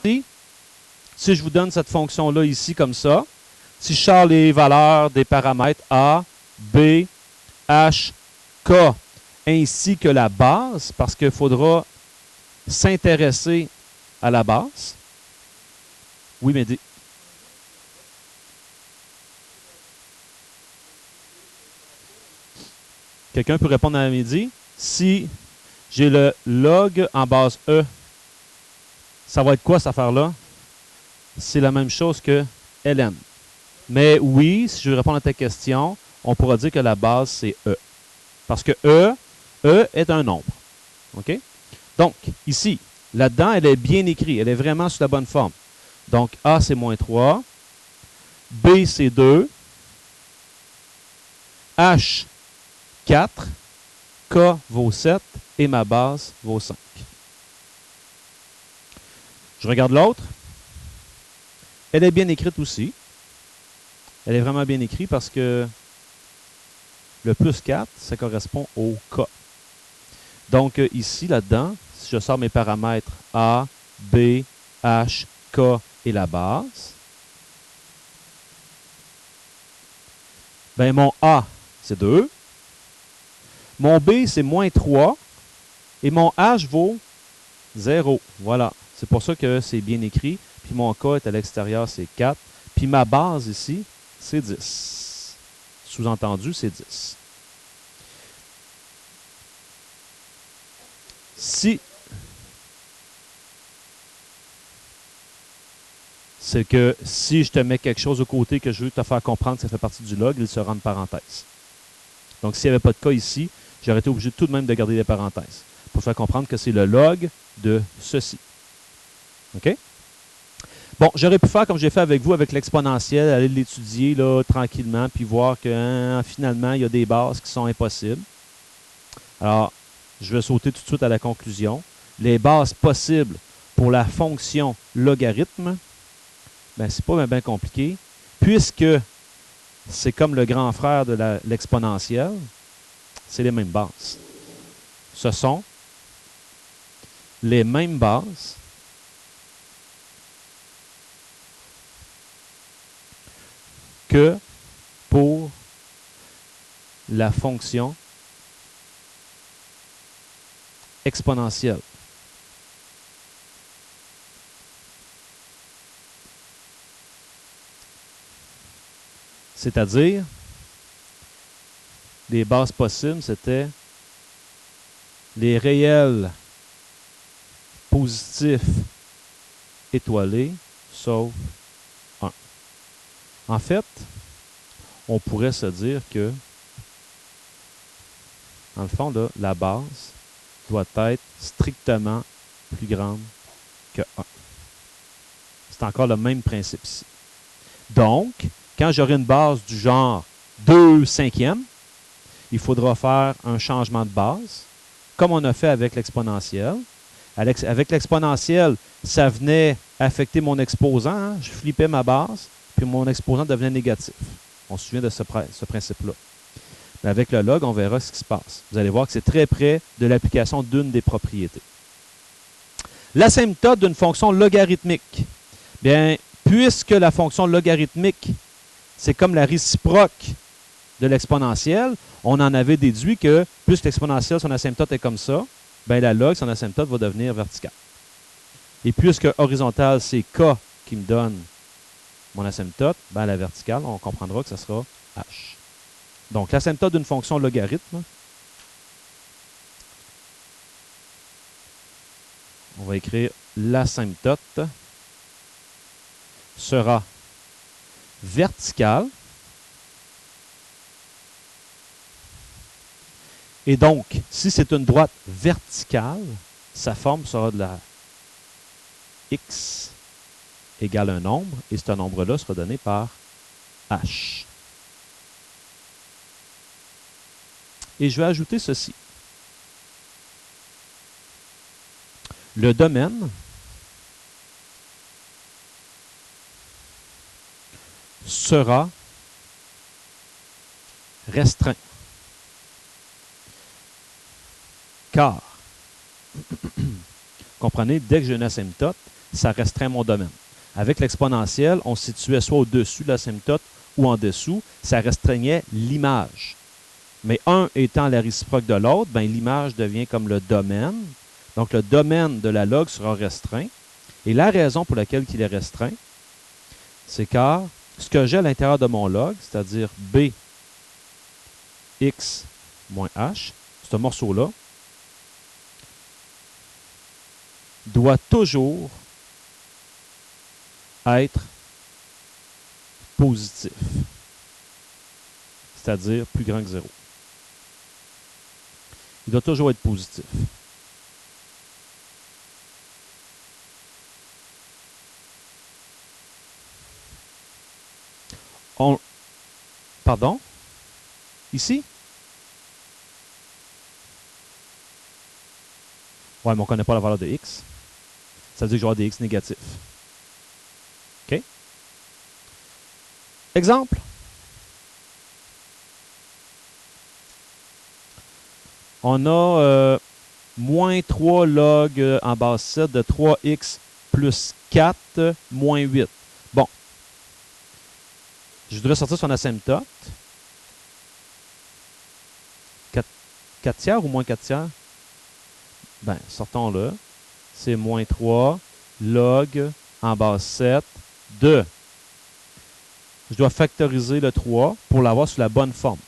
Si je vous donne cette fonction-là ici comme ça, si je sors les valeurs des paramètres A, B, H, K, ainsi que la base, parce qu'il faudra s'intéresser à la base. Oui, mais quelqu'un peut répondre à midi. Si j'ai le log en base E, ça va être quoi cette affaire-là? C'est la même chose que ln. Mais oui, si je veux répondre à ta question, on pourra dire que la base, c'est E. Parce que E est un nombre. OK? Donc, ici, là-dedans, elle est bien écrite. Elle est vraiment sous la bonne forme. Donc, A, c'est moins 3. B, c'est 2. H, 4. K vaut 7. Et ma base vaut 5. Je regarde l'autre. Elle est bien écrite aussi. Elle est vraiment bien écrite parce que le plus 4, ça correspond au K. Donc, ici, là-dedans, si je sors mes paramètres A, B, H, K et la base, ben mon A, c'est 2. Mon B, c'est moins 3. Et mon H vaut 0. Voilà. C'est pour ça que c'est bien écrit. Puis mon K est à l'extérieur, c'est 4. Puis ma base ici, c'est 10. Sous-entendu, c'est 10. C'est que si je te mets quelque chose au côté que je veux te faire comprendre que ça fait partie du log, il sera en parenthèse. Donc, s'il n'y avait pas de cas ici, j'aurais été obligé tout de même de garder des parenthèses pour faire comprendre que c'est le log de ceci. OK? Bon, j'aurais pu faire comme j'ai fait avec vous, avec l'exponentiel, aller l'étudier là, tranquillement, puis voir que finalement, il y a des bases qui sont impossibles. Alors, je vais sauter tout de suite à la conclusion. Les bases possibles pour la fonction logarithme, ben, c'est pas bien compliqué, puisque c'est comme le grand frère de l'exponentielle, c'est les mêmes bases. Ce sont les mêmes bases que pour la fonction exponentielle. C'est-à-dire, les bases possibles, c'était les réels positifs étoilés, sauf 1. En fait, on pourrait se dire que, dans le fond, là, la base doit être strictement plus grande que 1. C'est encore le même principe ici. Donc, quand j'aurai une base du genre 2/5, il faudra faire un changement de base, comme on a fait avec l'exponentielle. Avec l'exponentielle, ça venait affecter mon exposant. Hein? Je flippais ma base, puis mon exposant devenait négatif. On se souvient de ce principe-là. Mais avec le log, on verra ce qui se passe. Vous allez voir que c'est très près de l'application d'une des propriétés. L'asymptote d'une fonction logarithmique. Bien, puisque la fonction logarithmique, c'est comme la réciproque de l'exponentielle, on en avait déduit que, puisque l'exponentielle, son asymptote est comme ça, bien la log, son asymptote va devenir verticale. Et puisque horizontale, c'est K qui me donne mon asymptote, bien la verticale, on comprendra que ce sera H. Donc, l'asymptote d'une fonction logarithme, on va écrire l'asymptote sera verticale. Et donc, si c'est une droite verticale, sa forme sera de la x égale un nombre, et ce nombre-là sera donné par h. Et je vais ajouter ceci. Le domaine sera restreint. Car, comprenez, dès que j'ai une asymptote, ça restreint mon domaine. Avec l'exponentielle, on se situait soit au-dessus de l'asymptote ou en dessous, ça restreignait l'image. Mais un étant la réciproque de l'autre, ben, l'image devient comme le domaine. Donc, le domaine de la log sera restreint. Et la raison pour laquelle il est restreint, c'est car ce que j'ai à l'intérieur de mon log, c'est-à-dire b x moins h, ce morceau-là, doit toujours être positif, c'est-à-dire plus grand que 0. Il doit toujours être positif. Pardon? Ici? Oui, mais on ne connaît pas la valeur de x. Ça veut dire que je vais avoir des x négatifs. OK? Exemple. On a moins 3 log en base 7 de 3x plus 4 moins 8. Bon. Je voudrais sortir son asymptote. 4 tiers ou moins 4 tiers? Ben, sortons-le. C'est moins 3 log en base 7 de... Je dois factoriser le 3 pour l'avoir sous la bonne forme.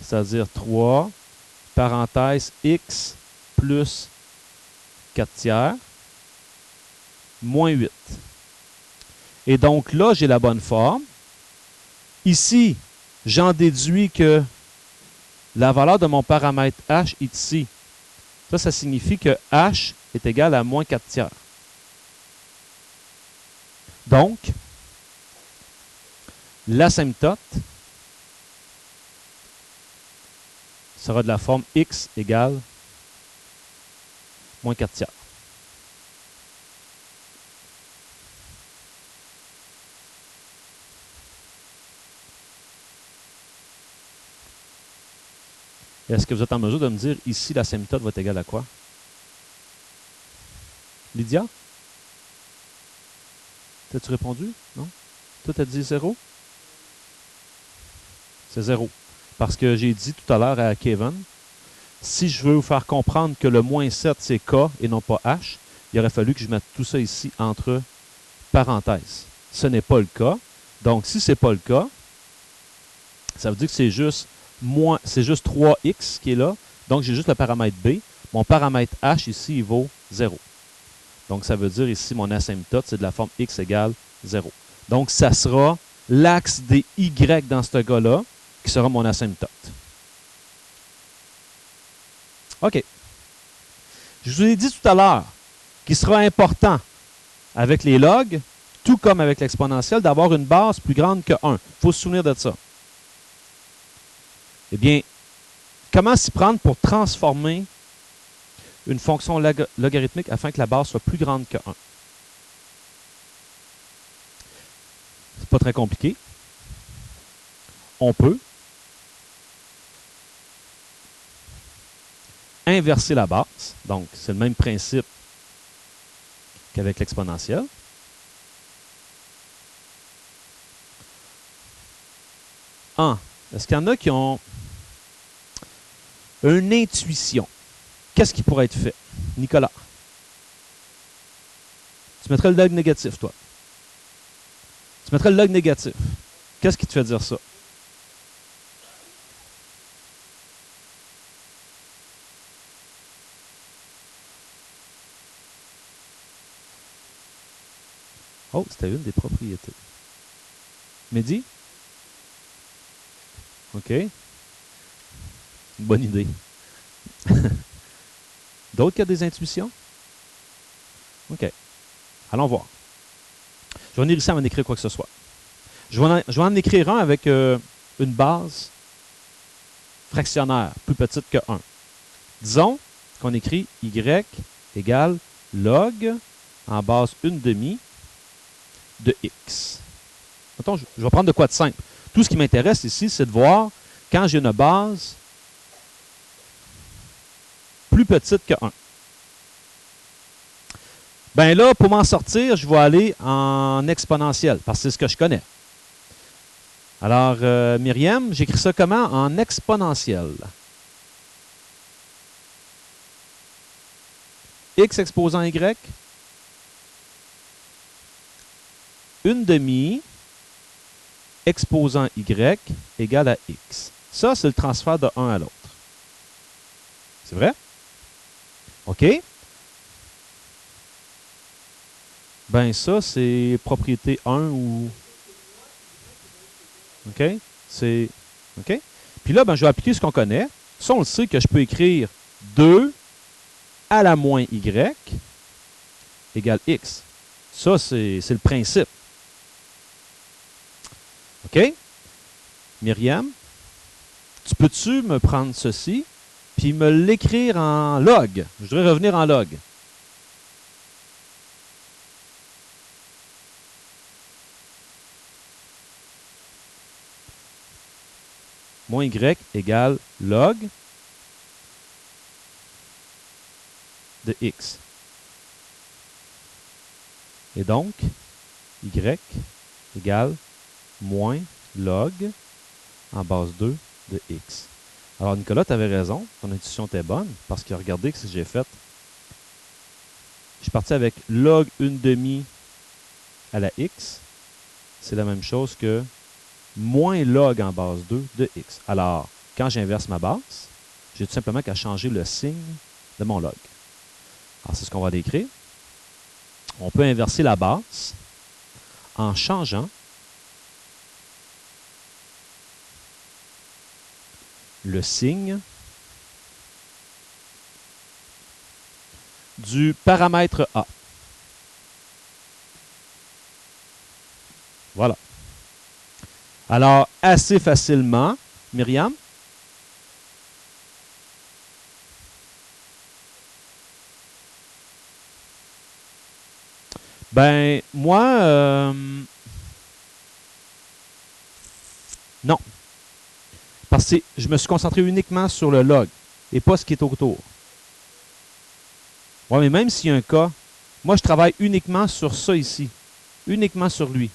C'est-à-dire 3, parenthèse, x plus 4 tiers, moins 8. Et donc là, j'ai la bonne forme. Ici, j'en déduis que la valeur de mon paramètre h est ici. Ça signifie que h est égal à moins 4 tiers. Donc, l'asymptote sera de la forme x égale moins 4 tiers. Est-ce que vous êtes en mesure de me dire ici l'asymptote va être égal à quoi? Lydia? T'as-tu répondu? Non? Toi, t'as dit 0? C'est 0. Parce que j'ai dit tout à l'heure à Kevin, si je veux vous faire comprendre que le moins 7, c'est K et non pas H, il aurait fallu que je mette tout ça ici entre parenthèses. Ce n'est pas le cas. Donc, si ce n'est pas le cas, ça veut dire que c'est juste 3x qui est là. Donc, j'ai juste le paramètre B. Mon paramètre H ici, il vaut 0. Donc, ça veut dire ici, mon asymptote, c'est de la forme x égale 0. Donc, ça sera l'axe des y dans ce cas-là qui sera mon asymptote. OK. Je vous ai dit tout à l'heure qu'il sera important avec les logs, tout comme avec l'exponentielle, d'avoir une base plus grande que 1. Il faut se souvenir de ça. Eh bien, comment s'y prendre pour transformer une fonction logarithmique afin que la base soit plus grande que 1? C'est pas très compliqué. On peut inverser la base. Donc, c'est le même principe qu'avec l'exponentielle. Est-ce qu'il y en a qui ont une intuition? Qu'est-ce qui pourrait être fait? Nicolas. Tu mettrais le log négatif, toi. Tu mettrais le log négatif. Qu'est-ce qui te fait dire ça? Oh, c'était une des propriétés. Mehdi? OK. Bonne idée. D'autres qui ont des intuitions? OK. Allons voir. Je vais venir ici avant d'écrire quoi que ce soit. Je vais en écrire un avec une base fractionnaire plus petite que 1. Disons qu'on écrit y égale log en base 1/2 de x. Mettons, je vais prendre de quoi de simple. Tout ce qui m'intéresse ici, c'est de voir quand j'ai une base plus petite que 1. Ben là, pour m'en sortir, je vais aller en exponentiel, parce que c'est ce que je connais. Alors, Myriam, j'écris ça comment? En exponentiel. X exposant Y, 1/2 exposant Y égale à X. Ça, c'est le transfert de 1 à l'autre. C'est vrai? OK? Ben ça, c'est propriété 1 ou... OK? C'est... OK? Puis là, ben, je vais appliquer ce qu'on connaît. Ça, on le sait que je peux écrire 2 à la moins Y égale X. Ça, c'est le principe. OK? Myriam, tu peux-tu me prendre ceci puis me l'écrire en log? Je voudrais revenir en log. Moins Y égale log de X. Et donc, Y égale moins log en base 2 de X. Alors, Nicolas, tu avais raison. Ton intuition était bonne parce que regardez ce que j'ai fait. Je suis parti avec log 1/2 à la X. C'est la même chose que moins log en base 2 de X. Alors, quand j'inverse ma base, j'ai tout simplement qu'à changer le signe de mon log. Alors, c'est ce qu'on va décrire. On peut inverser la base en changeant le signe du paramètre A. Voilà. Alors, assez facilement, Myriam, ben, moi, non. Parce que je me suis concentré uniquement sur le log et pas ce qui est autour. Oui, mais même s'il y a un cas, moi, je travaille uniquement sur ça ici. Uniquement sur lui.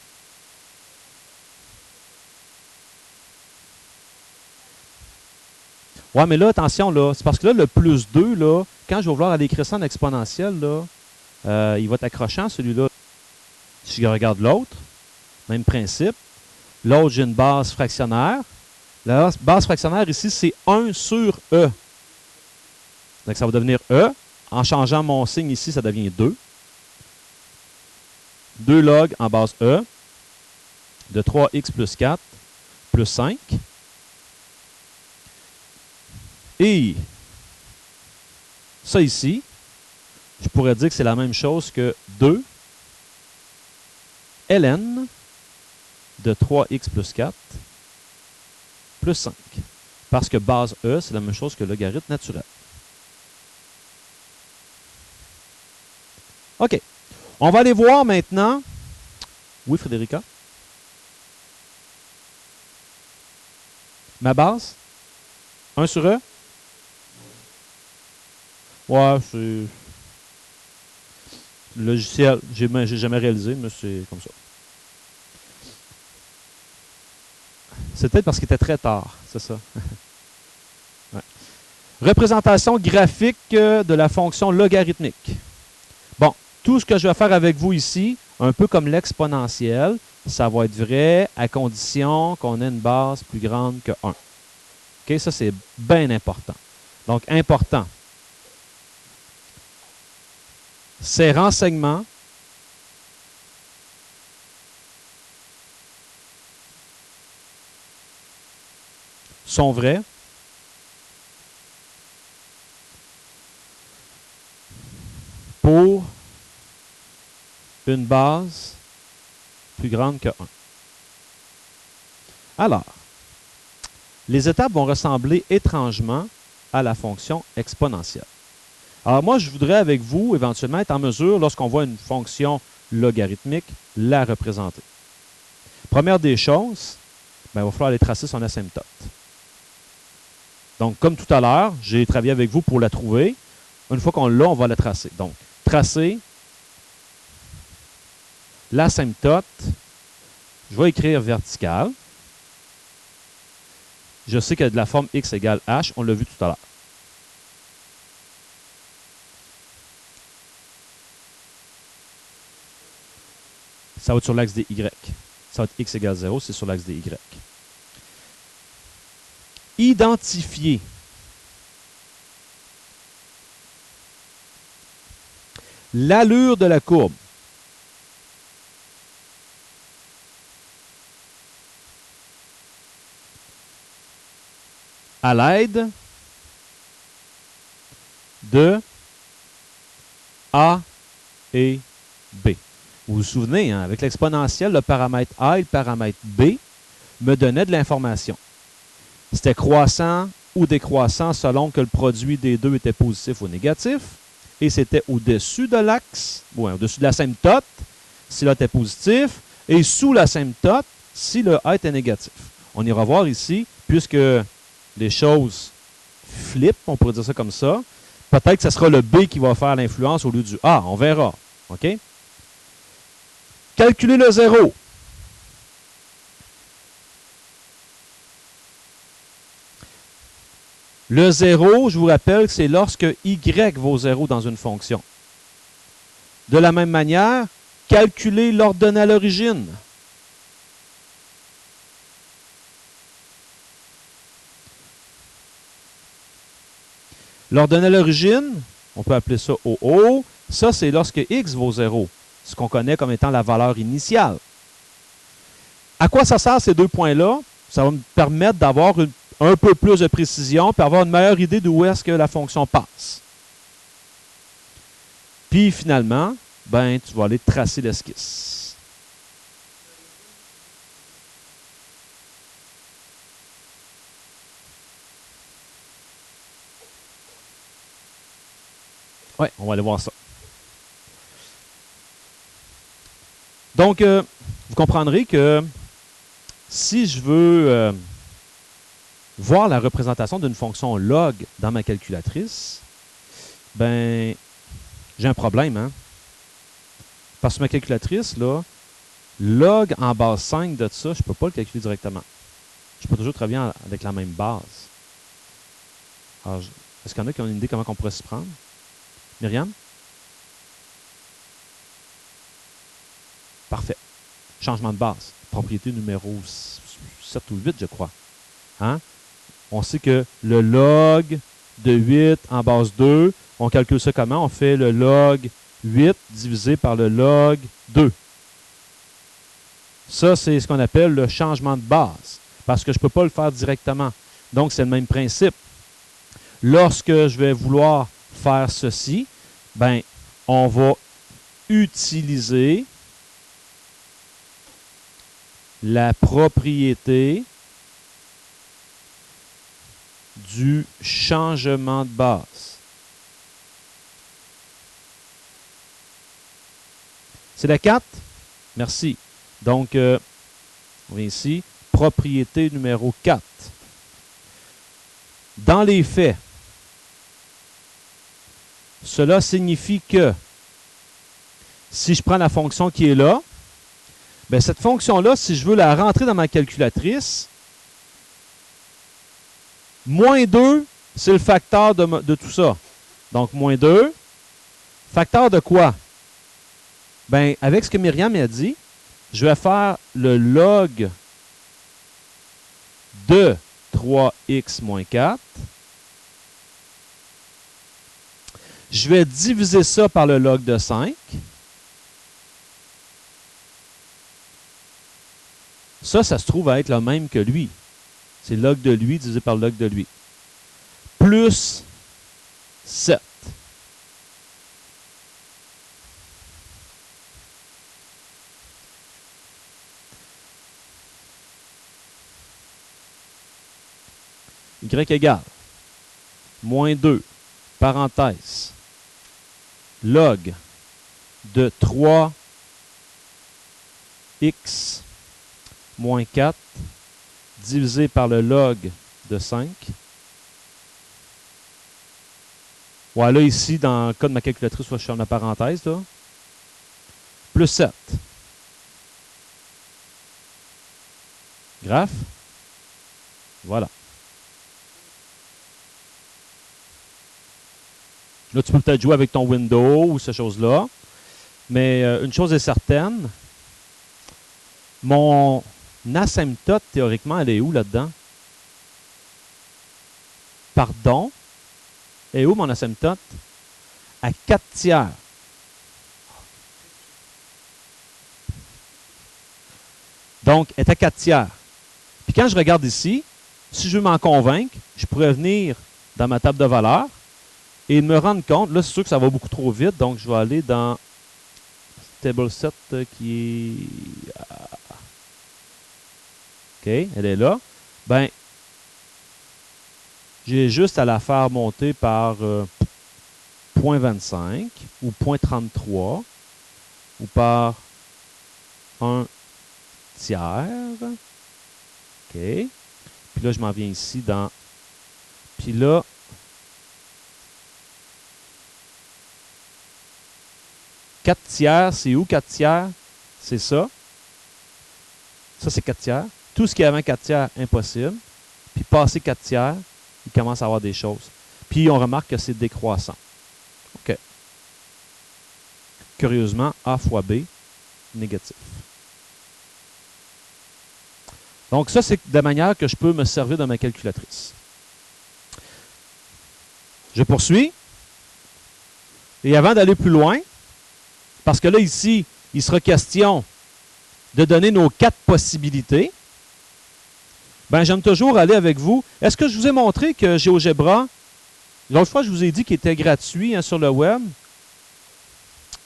Ouais, mais là, attention, là, c'est parce que là, le plus 2, là, quand je vais vouloir aller écrire ça en exponentiel, là, il va être accrochant, celui-là. Si je regarde l'autre, même principe. L'autre, j'ai une base fractionnaire. La base fractionnaire ici, c'est 1 sur E. Donc, ça va devenir E. En changeant mon signe ici, ça devient 2. 2 log en base E de 3x plus 4 plus 5. Et ça ici, je pourrais dire que c'est la même chose que 2 ln de 3x plus 4 plus 5. Parce que base E, c'est la même chose que logarithme naturel. OK. On va aller voir maintenant. Oui, Frédérica? Ma base? 1 sur E? Ouais, c'est... Le logiciel, j'ai jamais réalisé, mais c'est comme ça. C'est peut-être parce qu'il était très tard, c'est ça. Ouais. Représentation graphique de la fonction logarithmique. Bon, tout ce que je vais faire avec vous ici, un peu comme l'exponentielle, ça va être vrai à condition qu'on ait une base plus grande que 1. OK, ça c'est bien important. Donc, important. Ces renseignements sont vrais pour une base plus grande que 1. Alors, les étapes vont ressembler étrangement à la fonction exponentielle. Alors moi, je voudrais avec vous, éventuellement, être en mesure, lorsqu'on voit une fonction logarithmique, la représenter. Première des choses, ben, il va falloir aller tracer son asymptote. Donc, comme tout à l'heure, j'ai travaillé avec vous pour la trouver. Une fois qu'on l'a, on va la tracer. Donc, tracer L'asymptote, je vais écrire vertical. Je sais que de la forme x égale h, on l'a vu tout à l'heure. Ça va être sur l'axe des y. Ça va être x égale 0, c'est sur l'axe des y. Identifier. L'allure de la courbe. À l'aide de A et B. Vous vous souvenez, hein, avec l'exponentielle, le paramètre A et le paramètre B me donnaient de l'information. C'était croissant ou décroissant selon que le produit des deux était positif ou négatif. Et c'était au-dessus de l'axe, ou au-dessus de l'asymptote, si l'A était positif, et sous l'asymptote, si le A était négatif. On ira voir ici, puisque les choses flippent, on pourrait dire ça comme ça, peut-être que ce sera le B qui va faire l'influence au lieu du A. On verra. OK? Calculer le zéro. Le zéro, je vous rappelle que c'est lorsque y vaut 0 dans une fonction. De la même manière, calculer l'ordonnée à l'origine. L'ordonnée à l'origine, on peut appeler ça OO. Ça, c'est lorsque x vaut 0, ce qu'on connaît comme étant la valeur initiale. À quoi ça sert ces deux points-là? Ça va me permettre d'avoir un peu plus de précision et avoir une meilleure idée d'où est-ce que la fonction passe. Puis finalement, ben, tu vas aller tracer l'esquisse. Oui, on va aller voir ça. Donc, vous comprendrez que si je veux voir la représentation d'une fonction log dans ma calculatrice, ben, j'ai un problème, hein? Parce que ma calculatrice, là, log en base 5 de ça, je ne peux pas le calculer directement. Je peux toujours travailler avec la même base. Est-ce qu'il y en a qui ont une idée comment on pourrait s'y prendre? Myriam? Parfait. Changement de base. Propriété numéro 7 ou 8, je crois. Hein? On sait que le log de 8 en base 2, on calcule ça comment? On fait le log 8 divisé par le log 2. Ça, c'est ce qu'on appelle le changement de base, parce que je ne peux pas le faire directement. Donc, c'est le même principe. Lorsque je vais vouloir faire ceci, ben, on va utiliser la propriété du changement de base. C'est la 4? Merci. Donc, on vient ici, propriété numéro 4. Dans les faits, cela signifie que si je prends la fonction qui est là, bien, cette fonction-là, si je veux la rentrer dans ma calculatrice, moins 2, c'est le facteur de tout ça. Donc, moins 2. Facteur de quoi? Bien, avec ce que Myriam a dit, je vais faire le log de 3x moins 4. Je vais diviser ça par le log de 5. Ça se trouve à être le même que lui. C'est log de lui divisé par log de lui. Plus 7. Y égale moins 2, parenthèse, log de 3x moins 4 divisé par le log de 5. Ouais, là, ici, dans le cas de ma calculatrice, je suis en parenthèse, là. Plus 7. Graphe. Voilà. Là, tu peux peut-être jouer avec ton window ou ces choses-là. Mais une chose est certaine, mon asymptote, théoriquement, elle est où là-dedans? Pardon? Elle est où mon asymptote? À 4 tiers. Donc, elle est à 4 tiers. Puis quand je regarde ici, si je veux m'en convaincre, je pourrais venir dans ma table de valeurs et me rendre compte, là c'est sûr que ça va beaucoup trop vite, donc je vais aller dans table set qui est... OK, elle est là. Ben, j'ai juste à la faire monter par 0.25 ou 0.33 ou par 1 tiers. OK. Puis là, je m'en viens ici dans... Puis là, quatre tiers, c'est où 4 tiers? C'est ça. Ça, c'est 4 tiers. Tout ce qui est avant 4 tiers, impossible. Puis passer 4 tiers, il commence à avoir des choses. Puis on remarque que c'est décroissant. OK. Curieusement, A fois B, négatif. Donc ça, c'est de la manière que je peux me servir de ma calculatrice. Je poursuis. Et avant d'aller plus loin, parce que là, ici, il sera question de donner nos 4 possibilités, ben, j'aime toujours aller avec vous. Est-ce que je vous ai montré que GeoGebra, l'autre fois, je vous ai dit qu'il était gratuit sur le web?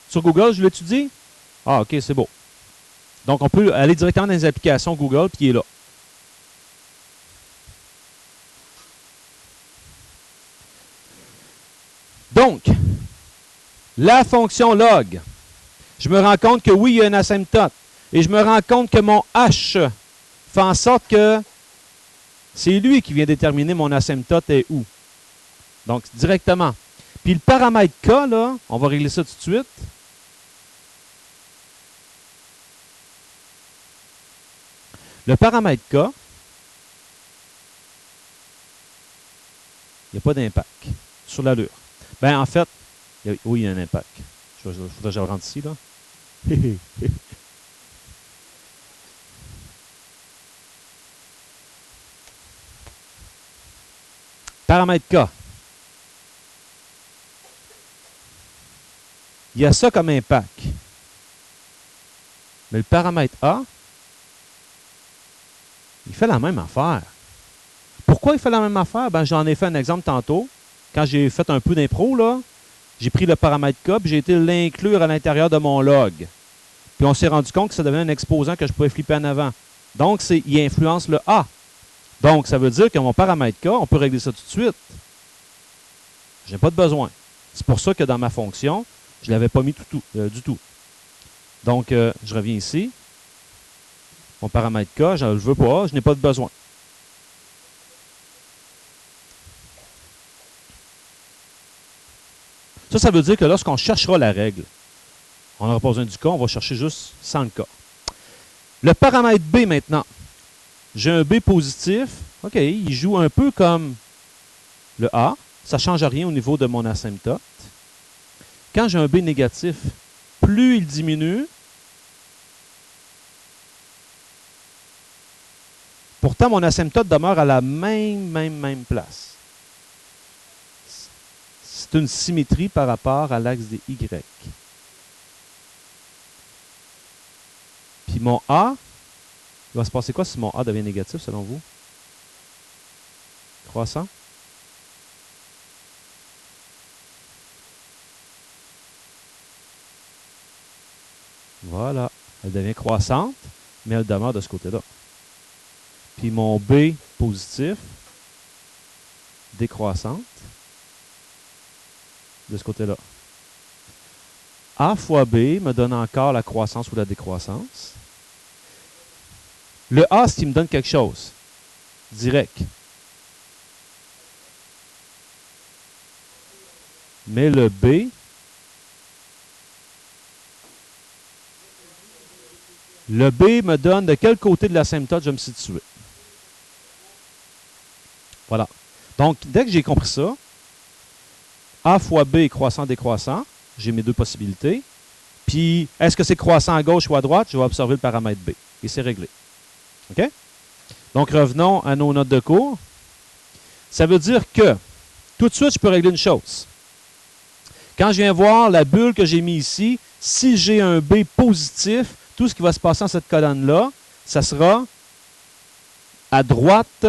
Sur Google, je l'étudie? Ah, OK, c'est beau. Donc, on peut aller directement dans les applications Google, puis il est là. Donc, la fonction log, je me rends compte que oui, il y a un asymptote. Et je me rends compte que mon H fait en sorte que c'est lui qui vient déterminer mon asymptote est où. Donc, directement. Puis le paramètre K, là, on va régler ça tout de suite. Le paramètre K, il n'y a pas d'impact sur l'allure. Ben, en fait, oui, il y a un impact. Il faudrait que je le rentre ici, là. Paramètre K. Il y a ça comme impact. Mais le paramètre A, il fait la même affaire. Pourquoi il fait la même affaire? Ben, j'en ai fait un exemple tantôt. Quand j'ai fait un peu d'impro, là, j'ai pris le paramètre K et j'ai été l'inclure à l'intérieur de mon log. Puis on s'est rendu compte que ça devenait un exposant que je pouvais flipper en avant. Donc, il influence le A. Donc, ça veut dire que mon paramètre K, on peut régler ça tout de suite. Je n'ai pas de besoin. C'est pour ça que dans ma fonction, je ne l'avais pas mis du tout. Donc, je reviens ici. Mon paramètre K, je ne le veux pas, je n'ai pas de besoin. Ça veut dire que lorsqu'on cherchera la règle, on n'aura pas besoin du K, on va chercher juste sans le K. Le paramètre B maintenant. J'ai un B positif. OK, il joue un peu comme le A. Ça ne change rien au niveau de mon asymptote. Quand j'ai un B négatif, plus il diminue. Pourtant, mon asymptote demeure à la même place. C'est une symétrie par rapport à l'axe des Y. Puis mon A, il va se passer quoi si mon A devient négatif selon vous? Croissant? Voilà. Elle devient croissante, mais elle demeure de ce côté-là. Puis mon B positif, décroissante, de ce côté-là. A fois B me donne encore la croissance ou la décroissance. Le A, c'est qu'il me donne quelque chose. Direct. Mais le B, me donne de quel côté de l'asymptote je me situe. Voilà. Donc, dès que j'ai compris ça, A fois B est croissant-décroissant. J'ai mes deux possibilités. Puis, est-ce que c'est croissant à gauche ou à droite? Je vais observer le paramètre B. Et c'est réglé. OK? Donc, revenons à nos notes de cours. Ça veut dire que, tout de suite, je peux régler une chose. Quand je viens voir la bulle que j'ai mise ici, si j'ai un B positif, tout ce qui va se passer dans cette colonne-là, ça sera à droite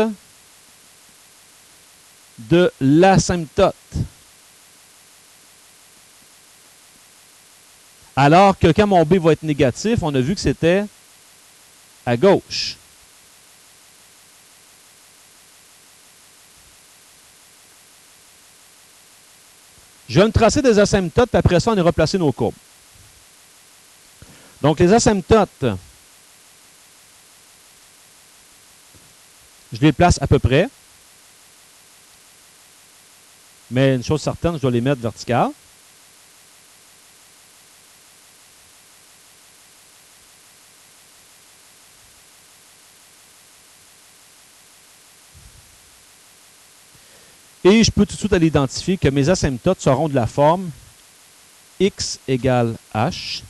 de l'asymptote. Alors que quand mon B va être négatif, on a vu que c'était à gauche. Je vais me tracer des asymptotes, puis après ça, on ira placer nos courbes. Donc, les asymptotes, je les place à peu près. Mais une chose certaine, je dois les mettre verticales. Et je peux tout de suite aller identifier que mes asymptotes seront de la forme x égale h,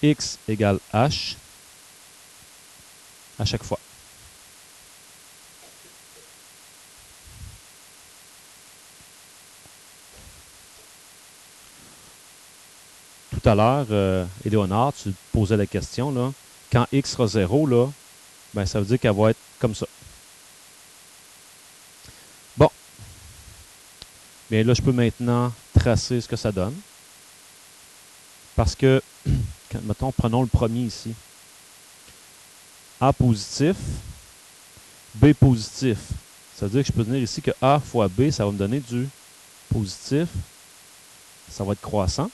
x égale h à chaque fois. Tout à l'heure, Éléonore, tu posais la question, là, quand x sera 0, là, ben, ça veut dire qu'elle va être comme ça. Bon. Bien là, je peux maintenant tracer ce que ça donne. Parce que, mettons, prenons le premier ici. A positif, B positif. Ça veut dire que je peux venir ici que A fois B, ça va me donner du positif. Ça va être croissant.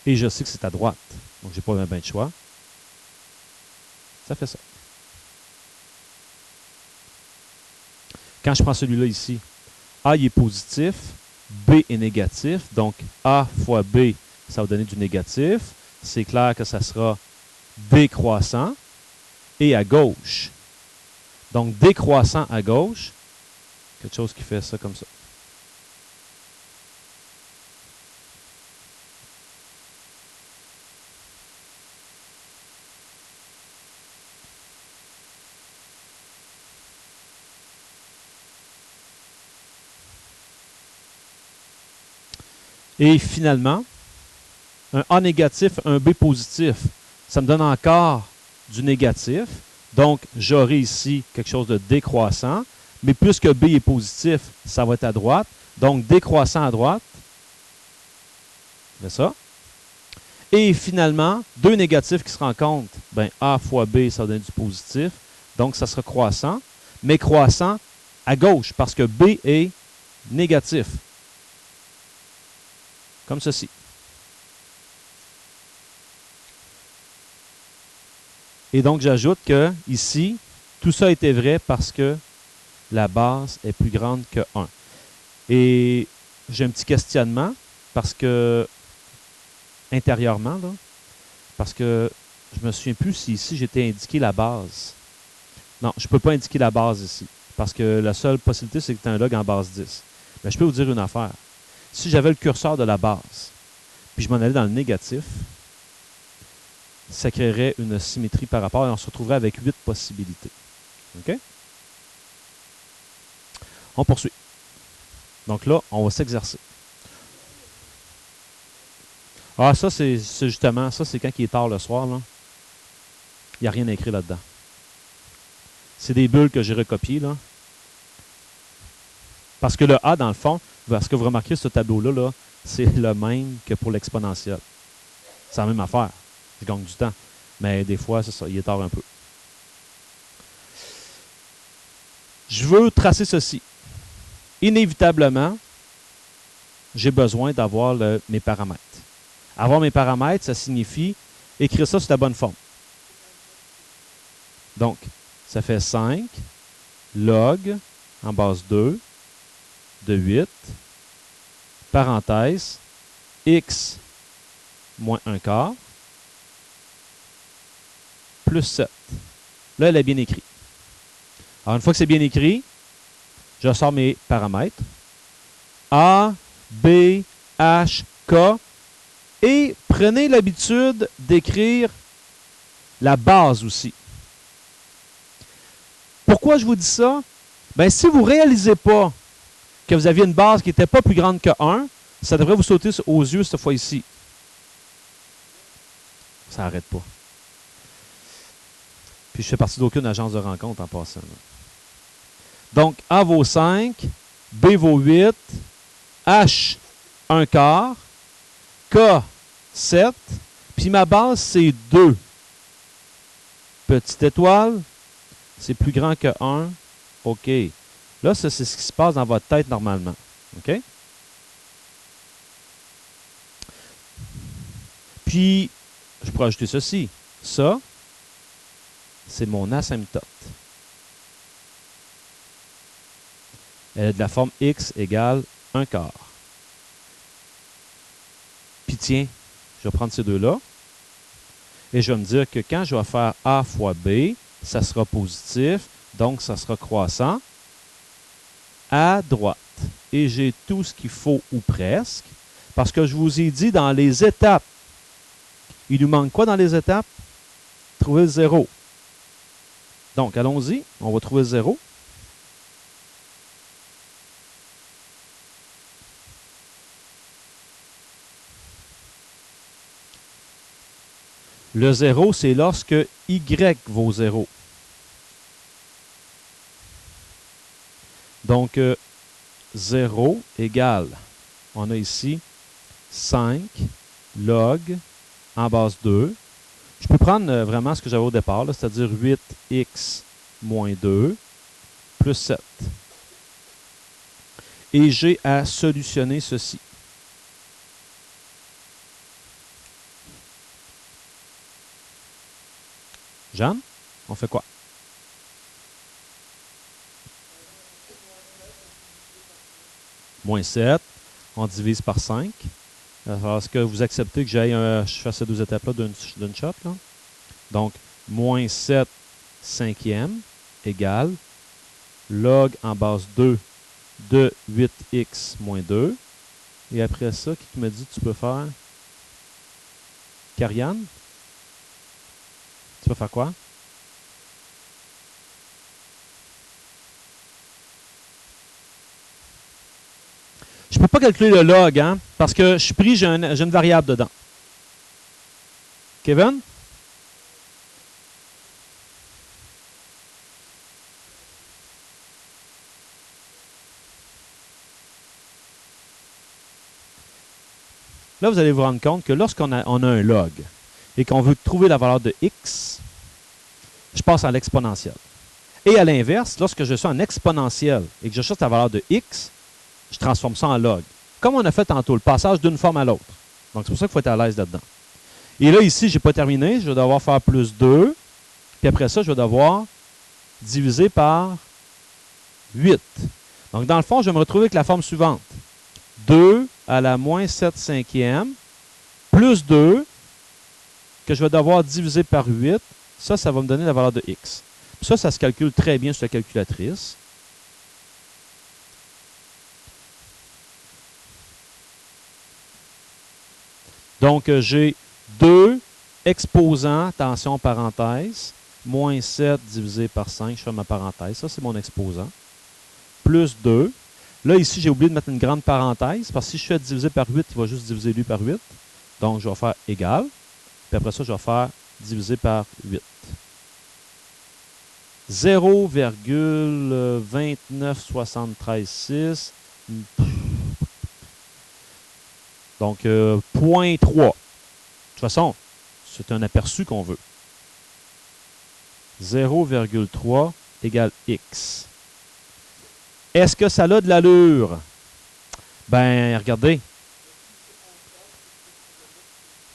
Et je sais que c'est à droite. Donc, je n'ai pas bien de choix. Ça fait ça. Quand je prends celui-là ici, A il est positif, B est négatif. Donc, A fois B, ça va donner du négatif. C'est clair que ça sera décroissant. Et à gauche. Donc, décroissant à gauche, quelque chose qui fait ça comme ça. Et finalement, un A négatif, un B positif, ça me donne encore du négatif. Donc, j'aurai ici quelque chose de décroissant. Mais puisque B est positif, ça va être à droite. Donc, décroissant à droite. C'est ça. Et finalement, deux négatifs qui se rencontrent. Ben, A fois B, ça va donner du positif. Donc, ça sera croissant. Mais croissant à gauche, parce que B est négatif. Comme ceci. Et donc, j'ajoute que ici, tout ça était vrai parce que la base est plus grande que 1. Et j'ai un petit questionnement parce que, intérieurement, là, parce que je me souviens plus si ici j'étais indiqué la base. Non, je ne peux pas indiquer la base ici. Parce que la seule possibilité, c'est que tu as un log en base 10. Mais je peux vous dire une affaire. Si j'avais le curseur de la base, puis je m'en allais dans le négatif, ça créerait une symétrie par rapport et on se retrouverait avec 8 possibilités. OK? On poursuit. Donc là, on va s'exercer. Ah, ça, c'est justement, ça, c'est quand il est tard le soir, là. Il n'y a rien écrit là-dedans. C'est des bulles que j'ai recopiées, là. Parce que le A, dans le fond, ce que vous remarquez sur ce tableau-là, là, c'est le même que pour l'exponentielle. C'est la même affaire. Je gagne du temps. Mais des fois, c'est ça, il est tard un peu. Je veux tracer ceci. Inévitablement, j'ai besoin d'avoir mes paramètres. Avoir mes paramètres, ça signifie écrire ça sur la bonne forme. Donc, ça fait 5 log en base 2 de 8, parenthèse, x moins 1 quart, plus 7. Là, elle est bien écrite. Alors, une fois que c'est bien écrit, je sors mes paramètres. A, B, H, K. Et prenez l'habitude d'écrire la base aussi. Pourquoi je vous dis ça? Bien, si vous ne réalisez pas que vous aviez une base qui n'était pas plus grande que 1, ça devrait vous sauter aux yeux cette fois-ci. Ça n'arrête pas. Puis je fais partie d'aucune agence de rencontre en passant. Donc, A vaut 5, B vaut 8, H 1 quart, K 7, puis ma base c'est 2. Petite étoile, c'est plus grand que 1. OK. Là, ça, c'est ce qui se passe dans votre tête normalement. OK? Puis, je pourrais ajouter ceci. Ça, c'est mon asymptote. Elle est de la forme x égale 1 quart. Puis tiens, je vais prendre ces deux-là. Et je vais me dire que quand je vais faire A fois B, ça sera positif. Donc, ça sera croissant à droite. Et j'ai tout ce qu'il faut ou presque. Parce que je vous ai dit dans les étapes. Il nous manque quoi dans les étapes? Trouver le 0. Donc, allons-y. On va trouver le 0. Le 0, c'est lorsque y vaut 0. Donc, 0 égale, on a ici 5 log en base 2. Je peux prendre vraiment ce que j'avais au départ, c'est-à-dire 8x moins 2 plus 7. Et j'ai à solutionner ceci. Jeanne, on fait quoi? Moins 7, on divise par 5. Est-ce que vous acceptez que je fasse ces deux étapes-là d'une shot? Là? Donc, moins 7 cinquième égale log en base 2 de 8x moins 2. Et après ça, qui me dit que tu peux faire? Karianne? Tu peux faire quoi? Je ne peux pas calculer le log, hein, parce que je suis pris, j'ai une variable dedans. Kevin? Là, vous allez vous rendre compte que lorsqu'on a un log et qu'on veut trouver la valeur de x, je passe à l'exponentiel. Et à l'inverse, lorsque je suis en exponentiel et que je cherche la valeur de x, je transforme ça en log. Comme on a fait tantôt, le passage d'une forme à l'autre. Donc, c'est pour ça qu'il faut être à l'aise là-dedans. Et là, ici, je n'ai pas terminé. Je vais devoir faire plus 2. Puis après ça, je vais devoir diviser par 8. Donc, dans le fond, je vais me retrouver avec la forme suivante. 2 à la moins 7 cinquième plus 2 que je vais devoir diviser par 8. Ça va me donner la valeur de x. Puis ça se calcule très bien sur la calculatrice. Donc, j'ai 2 exposants, attention, parenthèse, moins 7 divisé par 5, je fais ma parenthèse, ça c'est mon exposant, plus 2. Là, ici, j'ai oublié de mettre une grande parenthèse, parce que si je fais diviser par 8, il va juste diviser lui par 8. Donc, je vais faire égal. Puis après ça, je vais faire diviser par 8. 0,29736. Donc, 0,3. De toute façon, c'est un aperçu qu'on veut. 0,3 égale x. Est-ce que ça a de l'allure? Ben, regardez.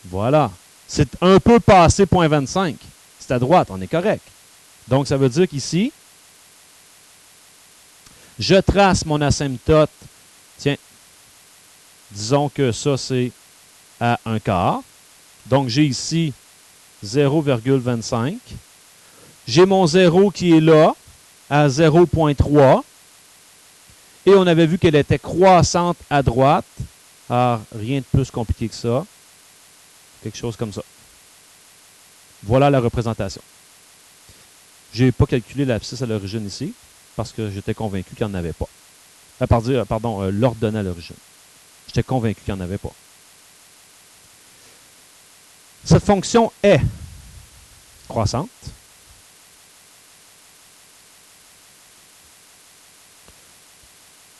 Voilà. C'est un peu passé 0,25. C'est à droite, on est correct. Donc, ça veut dire qu'ici, je trace mon asymptote. Tiens, disons que ça, c'est à 1 quart. Donc, j'ai ici 0,25. J'ai mon 0 qui est là. à 0,3. Et on avait vu qu'elle était croissante à droite. Alors, rien de plus compliqué que ça. Quelque chose comme ça. Voilà la représentation. Je n'ai pas calculé l'abscisse à l'origine ici, parce que j'étais convaincu qu'il n'y en avait pas. L'ordonnée à l'origine. J'étais convaincu qu'il n'y en avait pas. Cette fonction est croissante.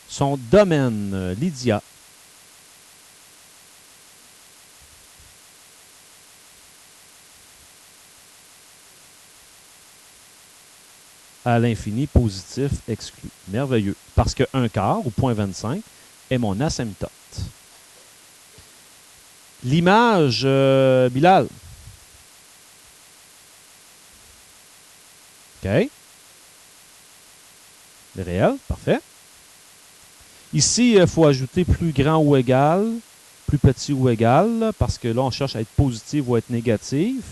Son domaine, Lydia, à l'infini positif exclu. Merveilleux. Parce que 1/4 ou 0,25 est mon asymptote. L'image, Bilal. OK. Le réel, parfait. Ici, il faut ajouter plus grand ou égal, plus petit ou égal, parce que là, on cherche à être positive ou à être négative.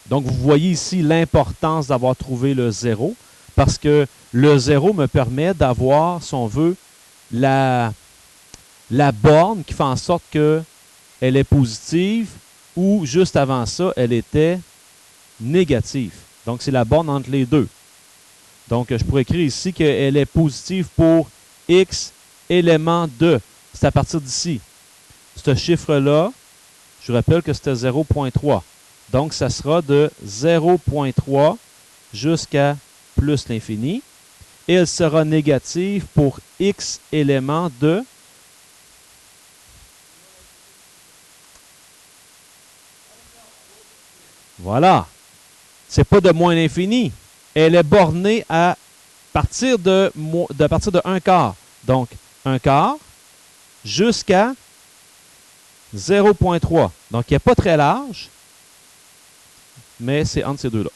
Donc, vous voyez ici l'importance d'avoir trouvé le 0, parce que le 0 me permet d'avoir, si on veut, la borne qui fait en sorte qu'elle est positive, ou juste avant ça, elle était négative. Donc, c'est la borne entre les deux. Donc, je pourrais écrire ici qu'elle est positive pour x élément de. C'est à partir d'ici. Ce chiffre-là, je vous rappelle que c'était 0,3. Donc, ça sera de 0,3 jusqu'à plus l'infini. Et elle sera négative pour x élément de. Voilà. C'est pas de moins l'infini. Elle est bornée à partir de 1/4. Donc, 1/4 jusqu'à 0,3. Donc, il n'est pas très large, mais c'est entre ces deux-là.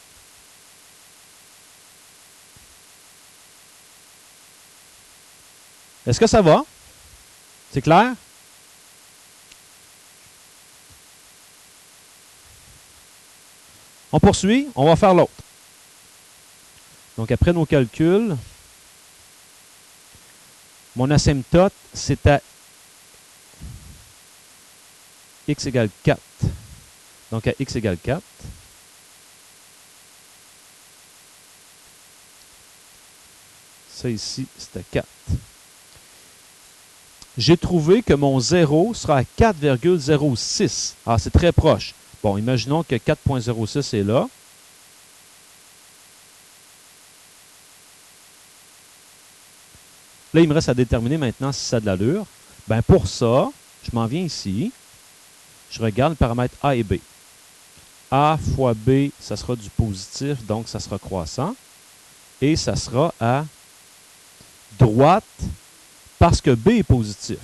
Est-ce que ça va? C'est clair? On poursuit, on va faire l'autre. Donc, après nos calculs, mon asymptote, c'est à x égale 4. Donc, à x égale 4. Ça ici, c'est à 4. J'ai trouvé que mon 0 sera à 4,06. Ah, c'est très proche. Bon, imaginons que 4,06 est là. Là, il me reste à déterminer maintenant si ça a de l'allure. Bien, pour ça, je m'en viens ici. Je regarde le paramètre A et B. A fois B, ça sera du positif, donc ça sera croissant. Et ça sera à droite parce que B est positif.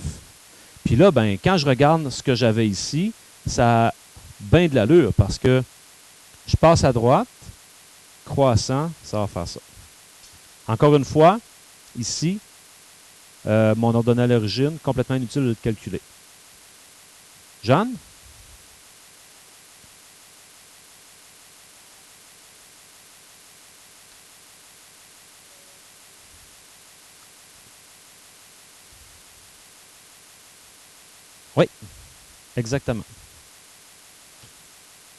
Puis là, ben, quand je regarde ce que j'avais ici, ça a bien de l'allure parce que je passe à droite, croissant, ça va faire ça. Encore une fois, ici, mon ordonnée à l'origine, complètement inutile de le calculer. Jeanne? Oui, exactement.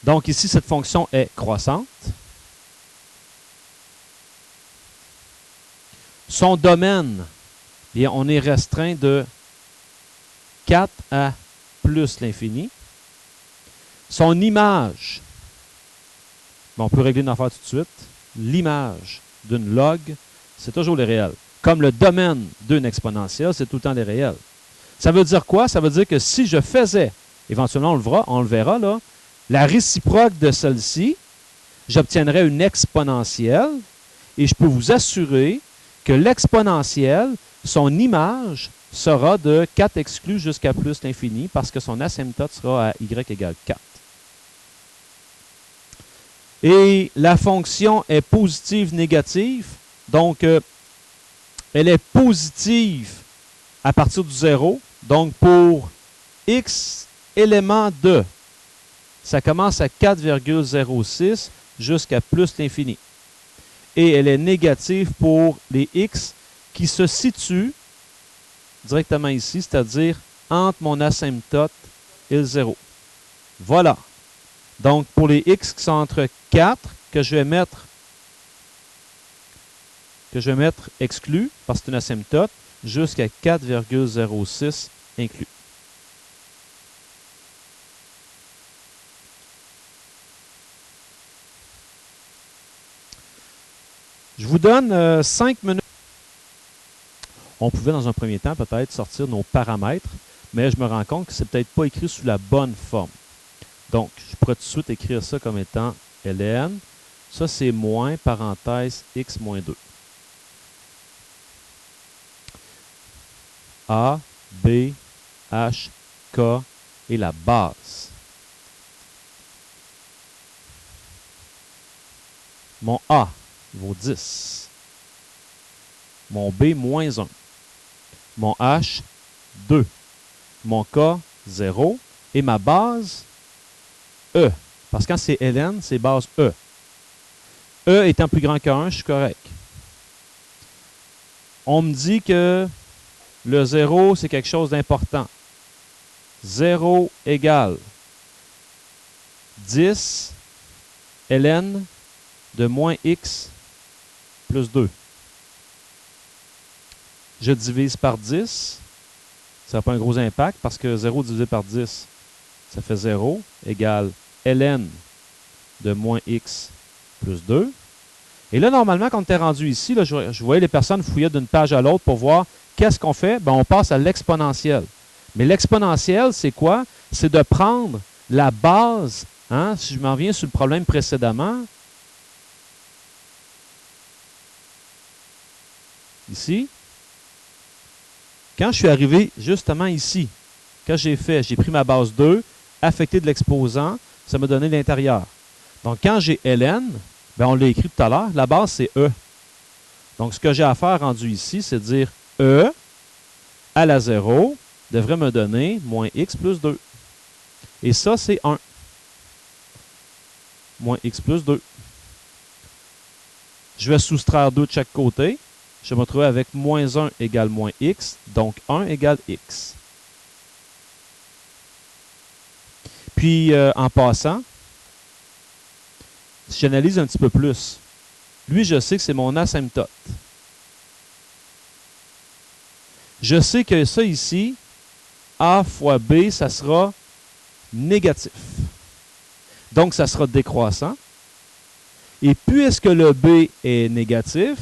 Donc ici, cette fonction est croissante. Son domaine, bien, on est restreint de 4 à plus l'infini. Son image, bon, on peut régler une affaire tout de suite. L'image d'une log, c'est toujours les réels. Comme le domaine d'une exponentielle, c'est tout le temps les réels. Ça veut dire quoi? Ça veut dire que si je faisais, éventuellement on le verra là, la réciproque de celle-ci, j'obtiendrais une exponentielle et je peux vous assurer que l'exponentielle, son image sera de 4 exclus jusqu'à plus l'infini parce que son asymptote sera à y égale 4. Et la fonction est positive-négative, donc elle est positive à partir du 0. Donc, pour x élément de, ça commence à 4,06 jusqu'à plus l'infini. et elle est négative pour les x qui se situent directement ici, c'est-à-dire entre mon asymptote et le 0. Voilà. Donc, pour les x qui sont entre 4, que je vais mettre exclu, parce que c'est une asymptote, jusqu'à 4,06 inclus. Je vous donne 5 minutes. On pouvait, dans un premier temps, peut-être sortir nos paramètres, mais je me rends compte que c'est peut-être pas écrit sous la bonne forme. Donc, je pourrais tout de suite écrire ça comme étant ln. Ça, c'est moins, parenthèse, x moins 2. A, B, H, K et la base. Mon A vaut 10. Mon B, moins 1. Mon H, 2. Mon K, 0. Et ma base, E. Parce que quand c'est ln, c'est base E. E étant plus grand que 1, je suis correct. On me dit que le 0, c'est quelque chose d'important. 0 égale 10 ln de moins x plus 2. Je divise par 10. Ça n'a pas un gros impact parce que 0 divisé par 10, ça fait 0 égale ln de moins x plus 2. Et là, normalement, quand on est rendu ici, là, je voyais les personnes fouiller d'une page à l'autre pour voir qu'est-ce qu'on fait. Ben, on passe à l'exponentielle. Mais l'exponentielle, c'est quoi? C'est de prendre la base. Hein, si je m'en reviens sur le problème précédemment, ici, quand je suis arrivé justement ici, quand j'ai pris ma base 2, affecté de l'exposant, ça m'a donné l'intérieur. Donc, quand j'ai ln, ben on l'a écrit tout à l'heure, la base, c'est E. Donc, ce que j'ai à faire rendu ici, c'est de dire E à la 0 devrait me donner moins x plus 2. Et ça, c'est 1. Moins x plus 2. Je vais soustraire 2 de chaque côté. Je vais me retrouver avec moins 1 égale moins x, donc 1 égale x. Puis, en passant, si j'analyse un petit peu plus, lui, je sais que c'est mon asymptote. Je sais que ça ici, A fois B, ça sera négatif. Donc, ça sera décroissant. Et puisque le B est négatif,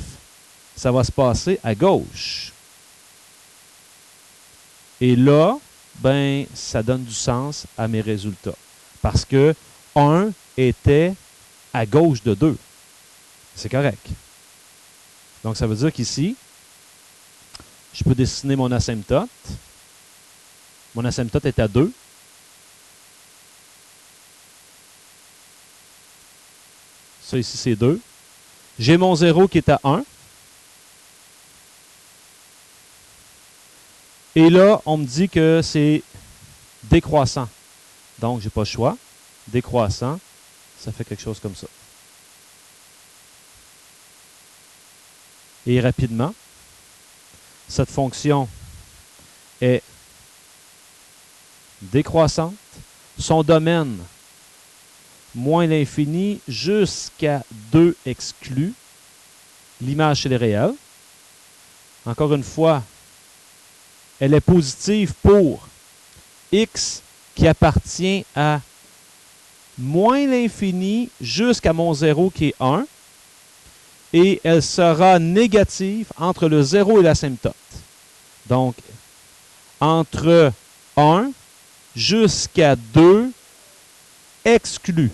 ça va se passer à gauche. Et là, ben, ça donne du sens à mes résultats. Parce que 1 était à gauche de 2. C'est correct. Donc, ça veut dire qu'ici, je peux dessiner mon asymptote. Mon asymptote est à 2. Ça ici, c'est 2. J'ai mon 0 qui est à 1. Et là, on me dit que c'est décroissant. Donc, je n'ai pas le choix. Décroissant, ça fait quelque chose comme ça. Et rapidement, cette fonction est décroissante. Son domaine, moins l'infini jusqu'à 2 exclus. L'image, c'est le réel. Encore une fois, elle est positive pour x qui appartient à moins l'infini jusqu'à mon 0 qui est 1. Et elle sera négative entre le 0 et l'asymptote. Donc, entre 1 jusqu'à 2 exclus.